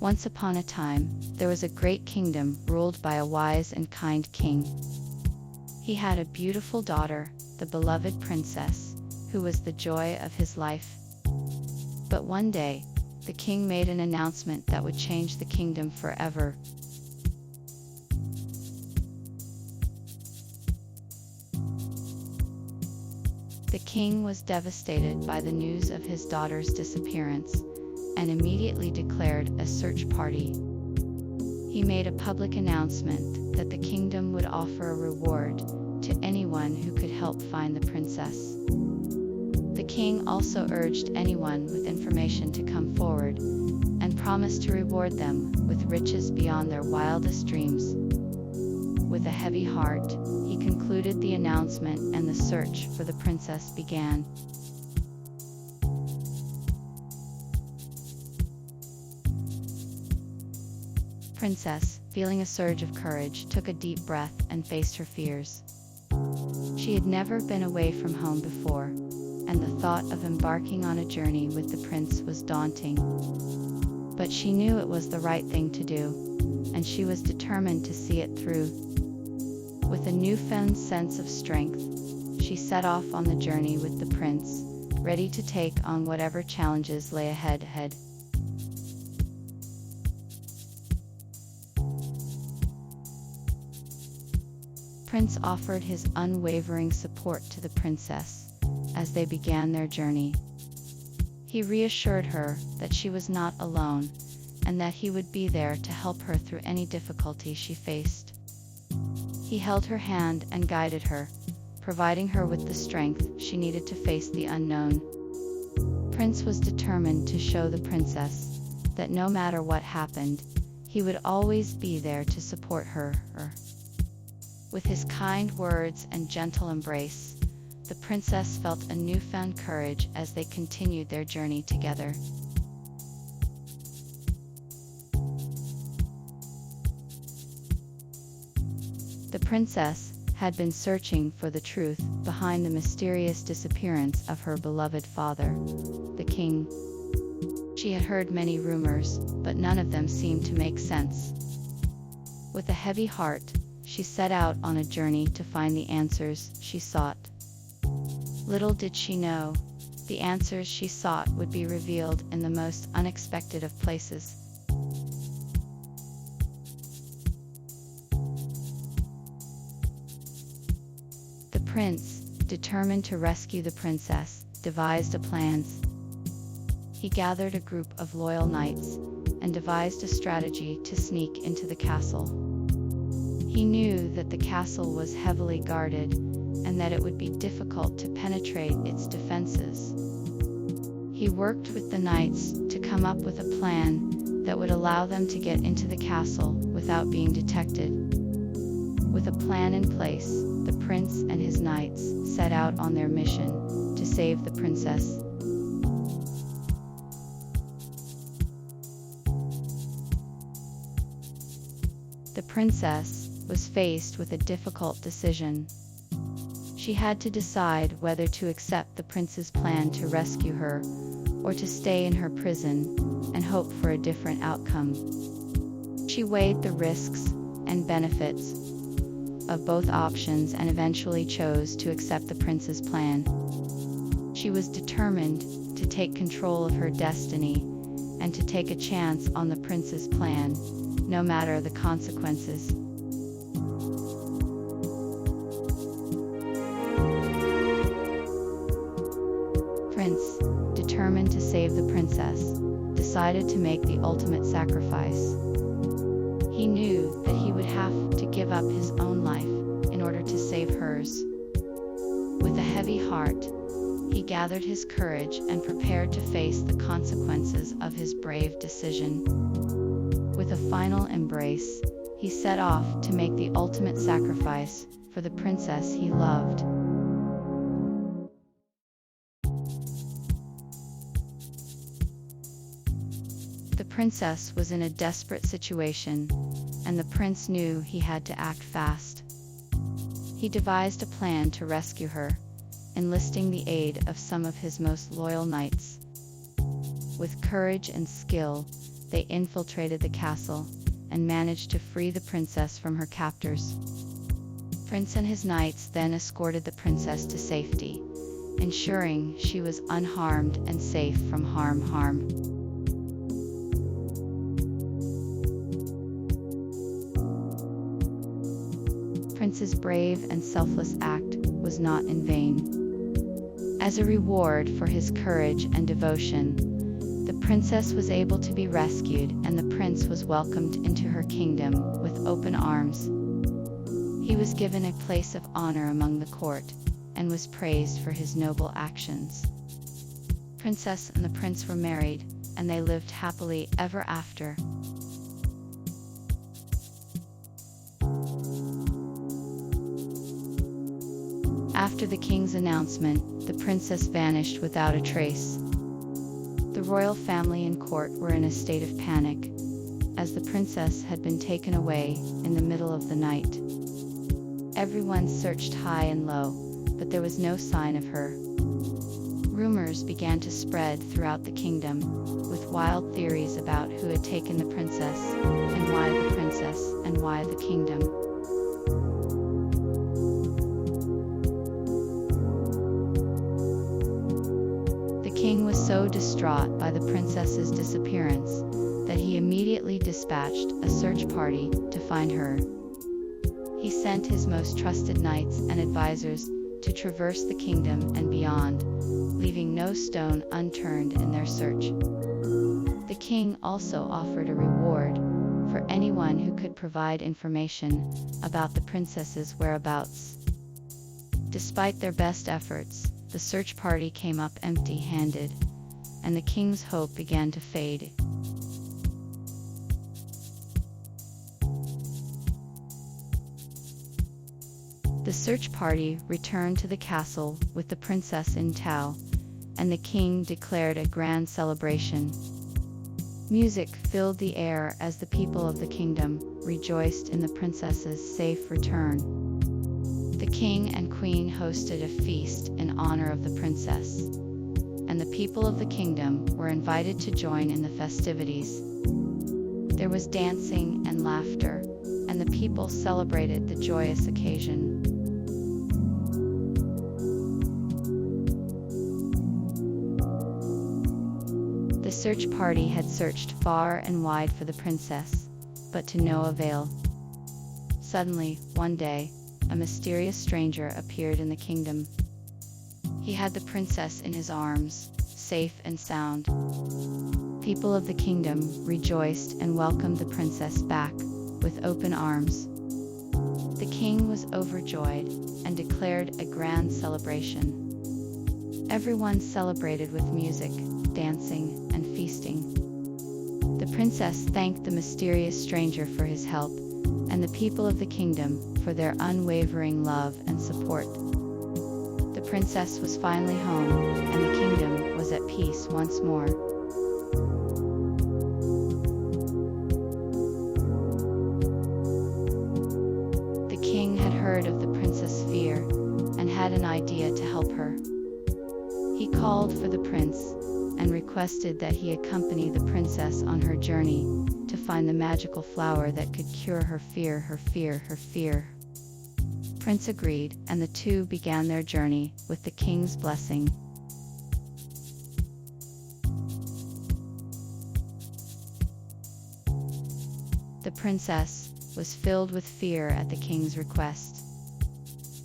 Once upon a time, there was a great kingdom ruled by a wise and kind king. He had a beautiful daughter, the beloved princess, who was the joy of his life. But one day, the king made an announcement that would change the kingdom forever. The king was devastated by the news of his daughter's disappearance, and immediately declared a search party. He made a public announcement that the kingdom would offer a reward to anyone who could help find the princess. The king also urged anyone with information to come forward, and promised to reward them with riches beyond their wildest dreams. With a heavy heart, he concluded the announcement, and the search for the princess began. Princess, feeling a surge of courage, took a deep breath and faced her fears. She had never been away from home before, and the thought of embarking on a journey with the prince was daunting. But she knew it was the right thing to do, and she was determined to see it through. With a newfound sense of strength, she set off on the journey with the prince, ready to take on whatever challenges lay ahead. Prince offered his unwavering support to the princess as they began their journey. He reassured her that she was not alone, and that he would be there to help her through any difficulty she faced. He held her hand and guided her, providing her with the strength she needed to face the unknown. Prince was determined to show the princess that no matter what happened, he would always be there to support her. With his kind words and gentle embrace, the princess felt a newfound courage as they continued their journey together. The princess had been searching for the truth behind the mysterious disappearance of her beloved father, the king. She had heard many rumors, but none of them seemed to make sense. With a heavy heart, she set out on a journey to find the answers she sought. Little did she know, the answers she sought would be revealed in the most unexpected of places. The prince, determined to rescue the princess, devised a plan. He gathered a group of loyal knights and devised a strategy to sneak into the castle. He knew that the castle was heavily guarded, and that it would be difficult to penetrate its defenses. He worked with the knights to come up with a plan that would allow them to get into the castle without being detected. With a plan in place, the prince and his knights set out on their mission to save the princess. The princess was faced with a difficult decision. She had to decide whether to accept the prince's plan to rescue her, or to stay in her prison and hope for a different outcome. She weighed the risks and benefits of both options and eventually chose to accept the prince's plan. She was determined to take control of her destiny and to take a chance on the prince's plan, no matter the consequences. Prince, determined to save the princess, decided to make the ultimate sacrifice. He knew that he would have to give up his own life in order to save hers. With a heavy heart, he gathered his courage and prepared to face the consequences of his brave decision. With a final embrace, he set off to make the ultimate sacrifice for the princess he loved. The princess was in a desperate situation, and the prince knew he had to act fast. He devised a plan to rescue her, enlisting the aid of some of his most loyal knights. With courage and skill, they infiltrated the castle and managed to free the princess from her captors. Prince and his knights then escorted the princess to safety, ensuring she was unharmed and safe from harm. Prince's brave and selfless act was not in vain. As a reward for his courage and devotion, the princess was able to be rescued and the prince was welcomed into her kingdom with open arms. He was given a place of honor among the court and was praised for his noble actions. The princess and the prince were married, and they lived happily ever after. After the king's announcement, the princess vanished without a trace. The royal family and court were in a state of panic, as the princess had been taken away in the middle of the night. Everyone searched high and low, but there was no sign of her. Rumors began to spread throughout the kingdom, with wild theories about who had taken the princess, and why the princess, and why the kingdom. The king was so distraught by the princess's disappearance that he immediately dispatched a search party to find her. He sent his most trusted knights and advisors to traverse the kingdom and beyond, leaving no stone unturned in their search. The king also offered a reward for anyone who could provide information about the princess's whereabouts. Despite their best efforts, the search party came up empty-handed, and the king's hope began to fade. The search party returned to the castle with the princess in tow, and the king declared a grand celebration. Music filled the air as the people of the kingdom rejoiced in the princess's safe return. The king and queen hosted a feast in honor of the princess, and the people of the kingdom were invited to join in the festivities. There was dancing and laughter, and the people celebrated the joyous occasion. The search party had searched far and wide for the princess, but to no avail. Suddenly, one day, a mysterious stranger appeared in the kingdom. He had the princess in his arms, safe and sound. People of the kingdom rejoiced and welcomed the princess back with open arms. The king was overjoyed and declared a grand celebration. Everyone celebrated with music, dancing, and feasting. The princess thanked the mysterious stranger for his help, and the people of the kingdom for their unwavering love and support. The princess was finally home, and the kingdom was at peace once more. The king had heard of the princess' fear, and had an idea to help her. He called for the prince, and requested that he accompany the princess on her journey to find the magical flower that could cure her fear. Prince agreed, and the two began their journey with the king's blessing. The princess was filled with fear at the king's request.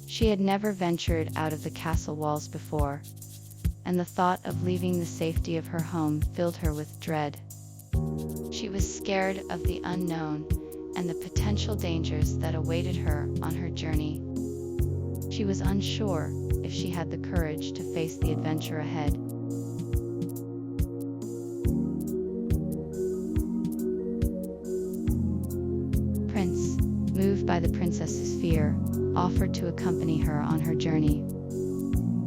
She had never ventured out of the castle walls before, and the thought of leaving the safety of her home filled her with dread. She was scared of the unknown and the potential dangers that awaited her on her journey. She was unsure if she had the courage to face the adventure ahead. Prince, moved by the princess's fear, offered to accompany her on her journey.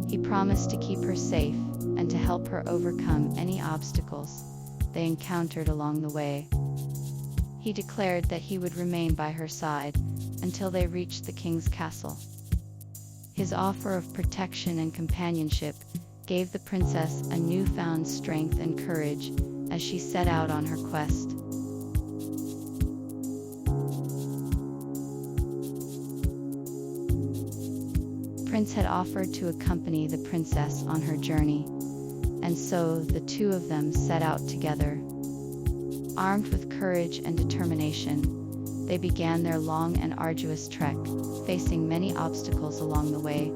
He promised to keep her safe and to help her overcome any obstacles they encountered along the way. He declared that he would remain by her side until they reached the king's castle. His offer of protection and companionship gave the princess a newfound strength and courage as she set out on her quest. Prince had offered to accompany the princess on her journey, and so the two of them set out together. Armed with courage and determination, they began their long and arduous trek, facing many obstacles along the way.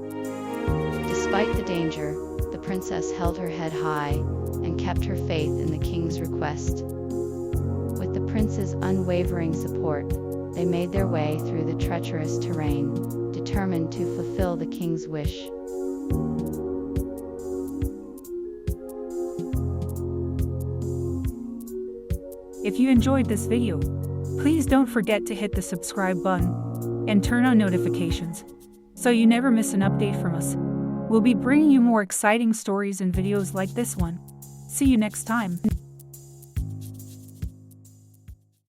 Despite the danger, the princess held her head high and kept her faith in the king's request. With the prince's unwavering support, they made their way through the treacherous terrain, determined to fulfill the king's wish. If you enjoyed this video, please don't forget to hit the subscribe button and turn on notifications so you never miss an update from us. We'll be bringing you more exciting stories and videos like this one. See you next time.